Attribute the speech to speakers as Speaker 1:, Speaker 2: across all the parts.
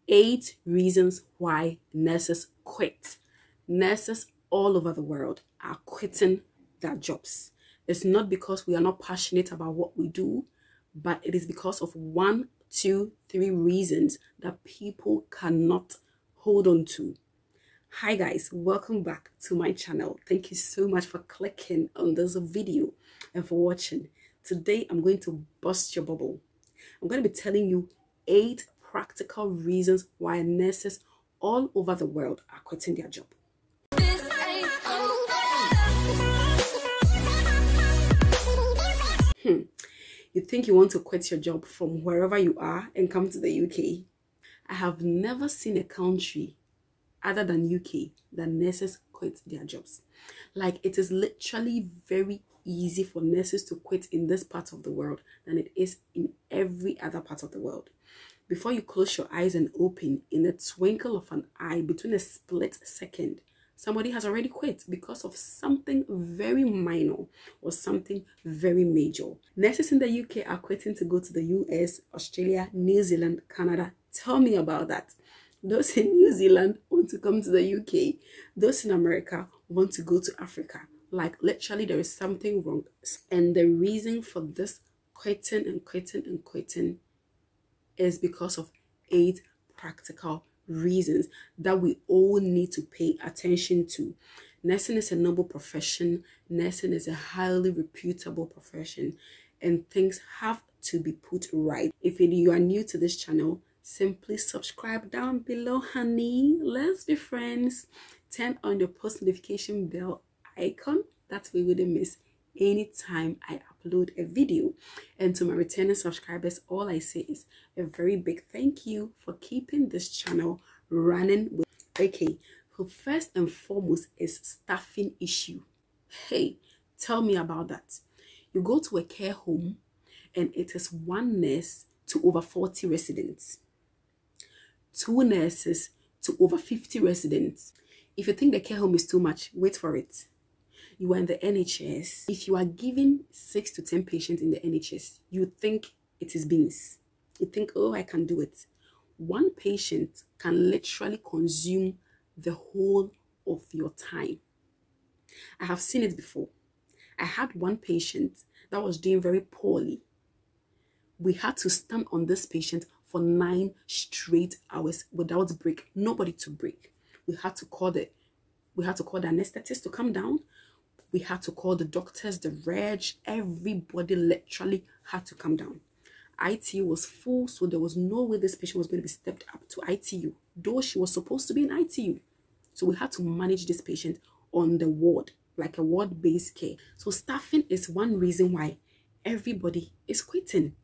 Speaker 1: 8 reasons why nurses quit. Nurses all over the world are quitting their jobs. It's not because we are not passionate about what we do, but it is because of 1, 2, 3 reasons that people cannot hold on to. Hi guys, welcome back to my channel. Thank you so much for clicking on this video and for watching. Today I'm going to bust your bubble. I'm going to be telling you 8 practical reasons why nurses all over the world are quitting their job. You think you want to quit your job from wherever you are and come to the UK? I have never seen a country other than UK that nurses quit their jobs. Like, it is literally very easy for nurses to quit in this part of the world than it is in every other part of the world. Before you close your eyes and open, in a twinkle of an eye, between a split second, somebody has already quit because of something very minor or something very major. Nurses in the UK are quitting to go to the US, Australia, New Zealand, Canada. Tell me about that. Those in New Zealand want to come to the UK. Those in America want to go to Africa. Like, literally, there is something wrong. And the reason for this quitting and quitting and quitting is because of 8 practical reasons that we all need to pay attention to. Nursing is a noble profession. Nursing is a highly reputable profession, and things have to be put right. If you are new to this channel, simply subscribe down below, honey. Let's be friends. Turn on your post notification bell icon. That way you wouldn't miss anytime I upload a video. And to my returning subscribers, all I say is a very big thank you for keeping this channel running. Okay, so first and foremost is staffing issue. Hey, tell me about that. You go to a care home and it is 1 nurse to over 40 residents, 2 nurses to over 50 residents. If you think the care home is too much, wait for it. You are in the NHS. If you are giving 6 to 10 patients in the NHS, you think it is beans. You think, oh, I can do it. 1 patient can literally consume the whole of your time. I have seen it before. I had 1 patient that was doing very poorly. We had to stand on this patient for 9 straight hours without break. Nobody to break. We had to call the anesthetist to come down. We had to call the doctors, the reg. Everybody literally had to come down. ITU was full, so there was no way this patient was going to be stepped up to ITU, though she was supposed to be in ITU. So we had to manage this patient on the ward, like a ward-based care. So staffing is one reason why everybody is quitting.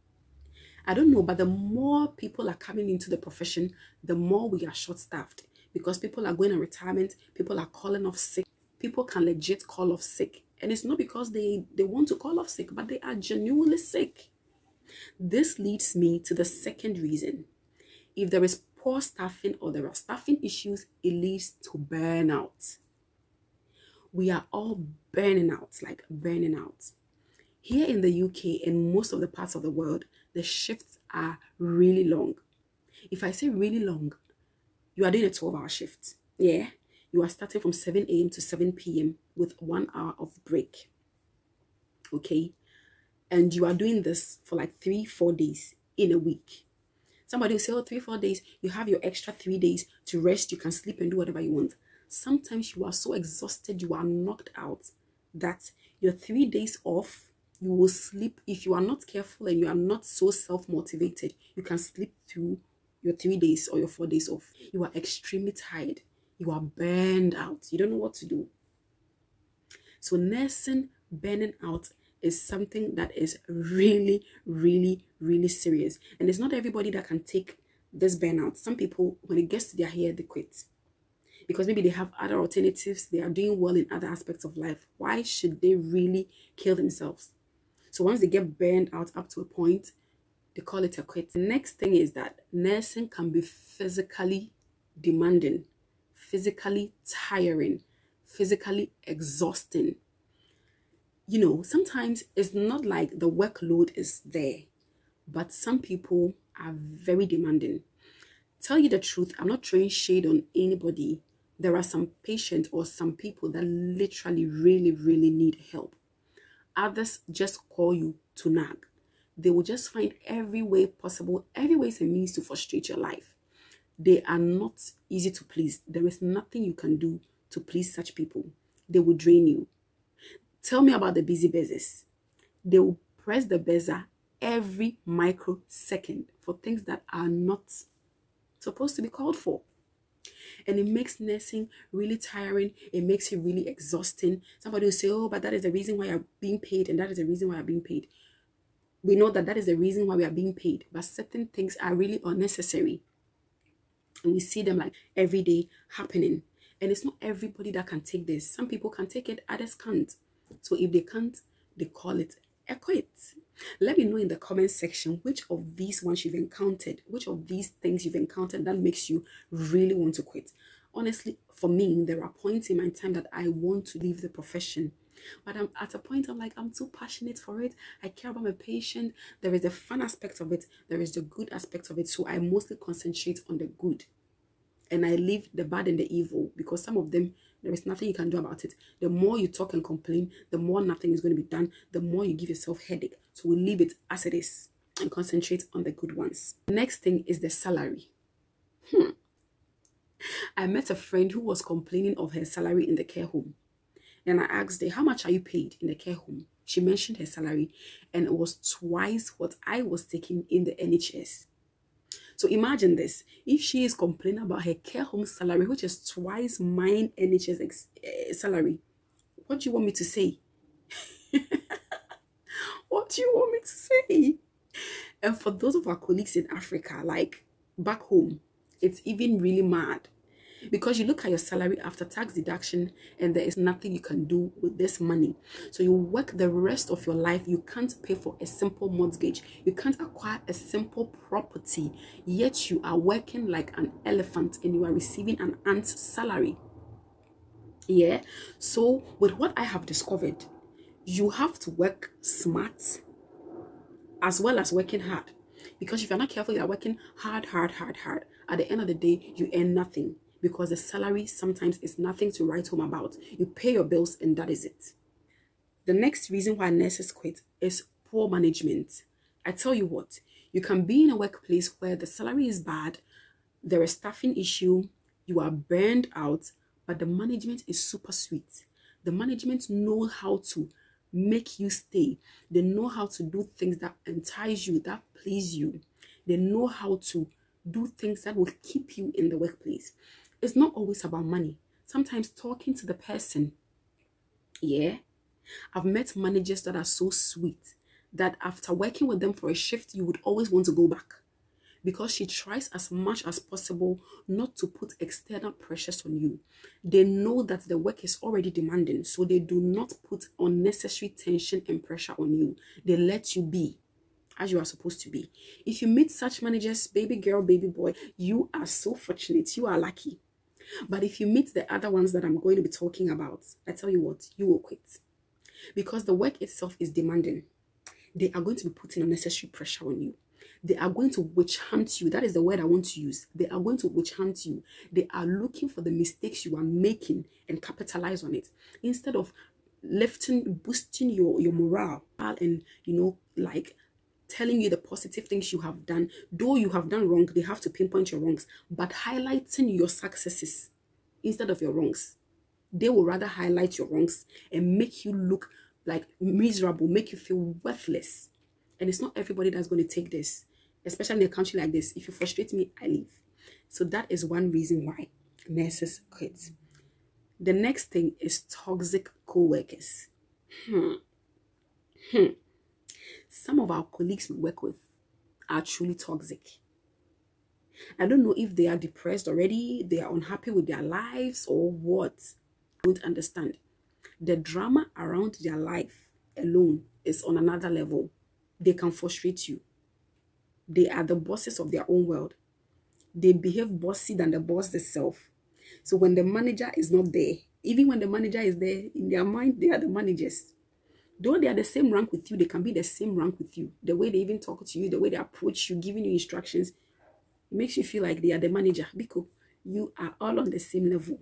Speaker 1: I don't know, but the more people are coming into the profession, the more we are short-staffed, because people are going on retirement, people are calling off sick. People can legit call off sick, and it's not because they want to call off sick, but they are genuinely sick. This leads me to the second reason. If there is poor staffing or there are staffing issues, it leads to burnout. We are all burning out, like burning out. Here in the UK and most of the parts of the world, the shifts are really long. If I say really long, you are doing a 12-hour shift. Yeah. You are starting from 7 a.m. to 7 p.m. with 1 hour of break. Okay. And you are doing this for like 3-4 days in a week. Somebody will say, oh, 3-4 days, you have your extra 3 days to rest. You can sleep and do whatever you want. Sometimes you are so exhausted, you are knocked out, that your 3 days off, you will sleep. If you are not careful and you are not so self-motivated, you can sleep through your 3 days or your 4 days off. You are extremely tired. You are burned out. You don't know what to do. So nursing burning out is something that is really, really, really serious. And it's not everybody that can take this burnout. Some people, when it gets to their hair, they quit. Because maybe they have other alternatives. They are doing well in other aspects of life. Why should they really kill themselves? So once they get burned out up to a point, they call it a quit. The next thing is that nursing can be physically demanding, physically tiring, physically exhausting. You know, sometimes it's not like the workload is there, but some people are very demanding. Tell you the truth, I'm not throwing shade on anybody. There are some patients or some people that literally really need help. Others just call you to nag. They will just find every way possible, every way is a means to frustrate your life. They are not easy to please. There is nothing you can do to please such people. They will drain you. Tell me about the busy buzzers. They will press the buzzer every microsecond for things that are not supposed to be called for. And it makes nursing really tiring. It makes it really exhausting. Somebody will say, oh, but that is the reason why you're being paid, and that is the reason why you're being paid. We know that that is the reason why we are being paid, but certain things are really unnecessary. And we see them like every day happening. And it's not everybody that can take this. Some people can take it, others can't. So if they can't, they call it a quit. Let me know in the comment section which of these ones you've encountered, which of these things you've encountered that makes you really want to quit. Honestly, for me, there are points in my time that I want to leave the profession. But I'm at a point I'm like, I'm too passionate for it. I care about my patient. There is the fun aspect of it. There is the good aspect of it. So I mostly concentrate on the good. And I leave the bad and the evil, because some of them, there is nothing you can do about it. The more you talk and complain, the more nothing is going to be done. The more you give yourself headache. So we leave it as it is and concentrate on the good ones. The next thing is the salary. I met a friend who was complaining of her salary in the care home. And I asked her, how much are you paid in the care home? She mentioned her salary, and it was twice what I was taking in the NHS. So imagine this. If she is complaining about her care home salary, which is twice mine NHS salary, what do you want me to say? What do you want me to say? And for those of our colleagues in Africa, like back home, it's even really mad. Because you look at your salary after tax deduction and there is nothing you can do with this money. So you work the rest of your life. You can't pay for a simple mortgage. You can't acquire a simple property. Yet you are working like an elephant and you are receiving an ant's salary. Yeah. So with what I have discovered, you have to work smart as well as working hard. Because if you're not careful, you're working hard. At the end of the day, you earn nothing. Because the salary sometimes is nothing to write home about. You pay your bills and that is it. The next reason why nurses quit is poor management. I tell you what, you can be in a workplace where the salary is bad, there is staffing issue, you are burned out, but the management is super sweet. The management know how to make you stay. They know how to do things that entice you, that please you. They know how to do things that will keep you in the workplace. It's not always about money. Sometimes talking to the person. Yeah. I've met managers that are so sweet that after working with them for a shift, you would always want to go back. Because she tries as much as possible not to put external pressures on you. They know that the work is already demanding, so they do not put unnecessary tension and pressure on you. They let you be as you are supposed to be. If you meet such managers, baby girl, baby boy, you are so fortunate. You are lucky. But if you meet the other ones that I'm going to be talking about, I tell you what, you will quit. Because the work itself is demanding. They are going to be putting unnecessary pressure on you. They are going to witch hunt you. That is the word I want to use. They are going to witch hunt you. They are looking for the mistakes you are making and capitalize on it. Instead of boosting your morale and, like telling you the positive things you have done. Though you have done wrong, they have to pinpoint your wrongs. But highlighting your successes instead of your wrongs. They will rather highlight your wrongs and make you look like miserable, make you feel worthless. And it's not everybody that's going to take this, especially in a country like this. If you frustrate me, I leave. So that is one reason why nurses quit. The next thing is toxic co-workers. Some of our colleagues we work with are truly toxic. I don't know if they are depressed already, they are unhappy with their lives or what. I don't understand. The drama around their life alone is on another level. They can frustrate you. They are the bosses of their own world. They behave bossy than the boss themselves. So when the manager is not there, even when the manager is there, in their mind, they are the managers. Though they are the same rank with you, they can be the same rank with you. The way they even talk to you, the way they approach you, giving you instructions. It makes you feel like they are the manager because you are all on the same level.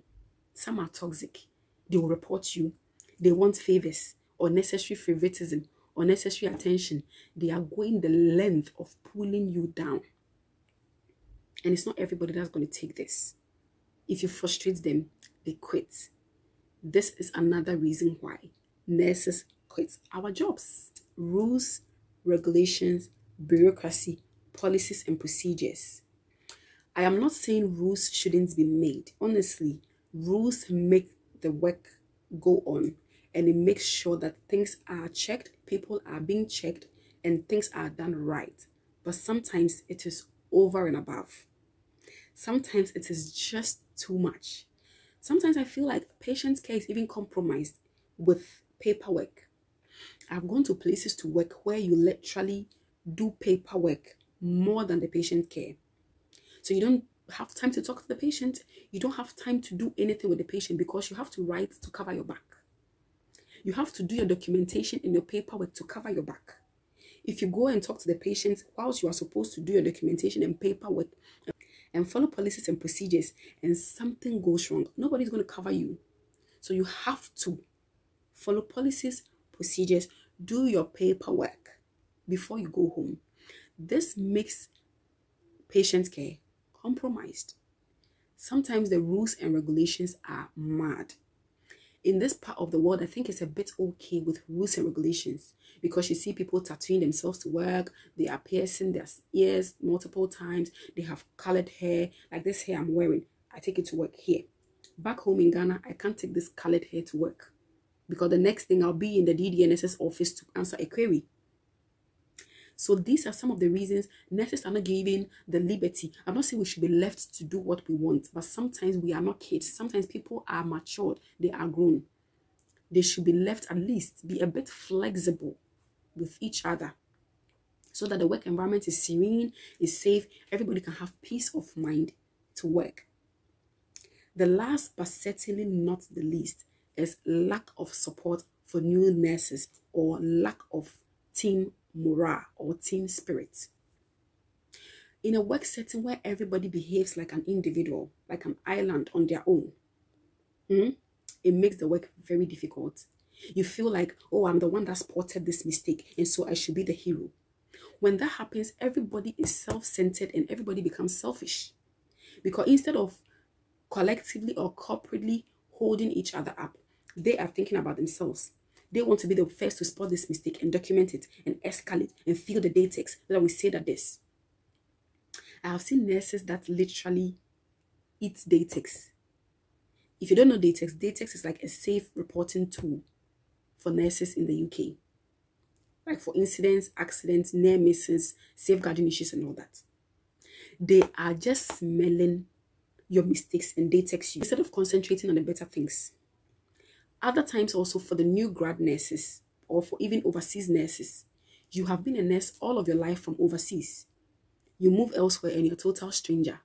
Speaker 1: Some are toxic. They will report you. They want favors or necessary favoritism or necessary attention. They are going the length of pulling you down. And it's not everybody that's going to take this. If you frustrate them, they quit. This is another reason why nurses quit our jobs. Rules, regulations, bureaucracy, policies, and procedures. I am not saying rules shouldn't be made. Honestly, rules make the work go on, and it makes sure that things are checked, people are being checked, and things are done right. But sometimes it is over and above. Sometimes it is just too much. Sometimes I feel like patient care is even compromised with paperwork. I've gone to places to work where you literally do paperwork more than the patient care. So you don't have time to talk to the patient. You don't have time to do anything with the patient because you have to write to cover your back. You have to do your documentation in your paperwork to cover your back. If you go and talk to the patient whilst you are supposed to do your documentation and paperwork and follow policies and procedures and something goes wrong, nobody's going to cover you. So you have to follow policies, procedures, do your paperwork before you go home. This makes patient care compromised. Sometimes the rules and regulations are mad. In this part of the world, I think it's a bit okay with rules and regulations because you see people tattooing themselves to work. They are piercing their ears multiple times. They have colored hair. Like this hair I'm wearing, I take it to work here. Back home in Ghana, I can't take this colored hair to work because the next thing I'll be in the DDNSS office to answer a query. So these are some of the reasons nurses are not given the liberty. I'm not saying we should be left to do what we want, but sometimes we are not kids. Sometimes people are matured. They are grown. They should be left at least be a bit flexible with each other so that the work environment is serene, is safe. Everybody can have peace of mind to work. The last but certainly not the least is lack of support for new nurses or lack of team morale or team spirit. In a work setting where everybody behaves like an individual, like an island on their own, it makes the work very difficult. You feel like, oh, I'm the one that spotted this mistake, and so I should be the hero. When that happens, everybody is self-centered and everybody becomes selfish. Because instead of collectively or corporately holding each other up, they are thinking about themselves. They want to be the first to spot this mistake and document it and escalate and fill the datex that we say that this. I have seen nurses that literally eat datex. If you don't know datex is like a safe reporting tool for nurses in the UK. Like for incidents, accidents, near misses, safeguarding issues and all that. They are just smelling your mistakes and datex you instead of concentrating on the better things. Other times also for the new grad nurses or for even overseas nurses, you have been a nurse all of your life from overseas. You move elsewhere and you're a total stranger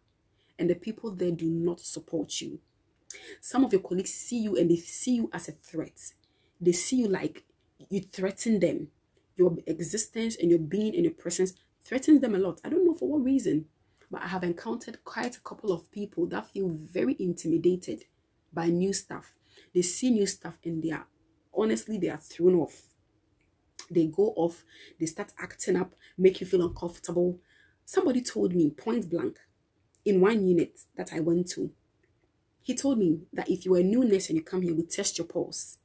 Speaker 1: and the people there do not support you. Some of your colleagues see you and they see you as a threat. They see you like you threaten them. Your existence and your being and your presence threatens them a lot. I don't know for what reason, but I have encountered quite a couple of people that feel very intimidated by new staff. They see new stuff and they are thrown off. They go off, they start acting up, make you feel uncomfortable. Somebody told me point blank in one unit that I went to, he told me that if you are a new nurse and you come here, we test your pulse.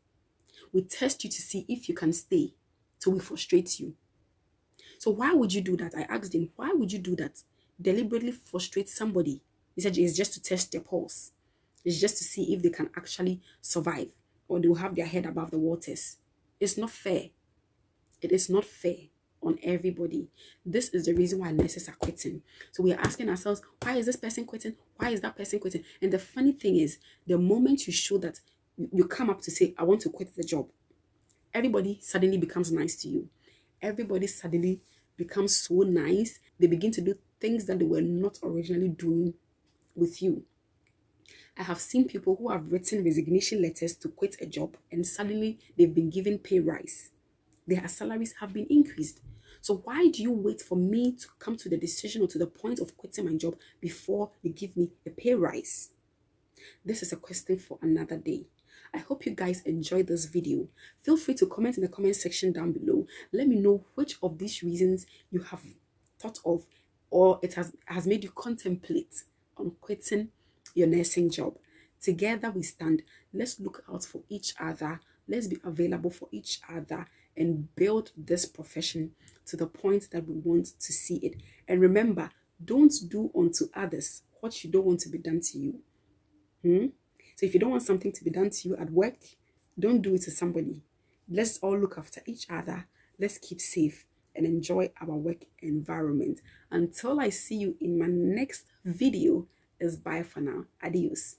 Speaker 1: We test you to see if you can stay till we frustrate you. So why would you do that? I asked him, why would you do that? Deliberately frustrate somebody. He said it's just to test their pulse. It's just to see if they can actually survive or they will have their head above the waters. It's not fair. It is not fair on everybody. This is the reason why nurses are quitting. So we are asking ourselves, why is this person quitting? Why is that person quitting? And the funny thing is, the moment you show that you come up to say, I want to quit the job, everybody suddenly becomes nice to you. Everybody suddenly becomes so nice. They begin to do things that they were not originally doing with you. I have seen people who have written resignation letters to quit a job and suddenly they've been given pay rise. Their salaries have been increased. So why do you wait for me to come to the decision or to the point of quitting my job before you give me a pay rise? This is a question for another day. I hope you guys enjoyed this video. Feel free to comment in the comment section down below. Let me know which of these reasons you have thought of or it has made you contemplate on quitting your nursing job. Together we stand. Let's look out for each other. Let's be available for each other and build this profession to the point that we want to see it. And remember, don't do unto others what you don't want to be done to you. So if you don't want something to be done to you at work, don't do it to somebody. Let's all look after each other. Let's keep safe and enjoy our work environment. Until I see you in my next video, is bye for now. Adios.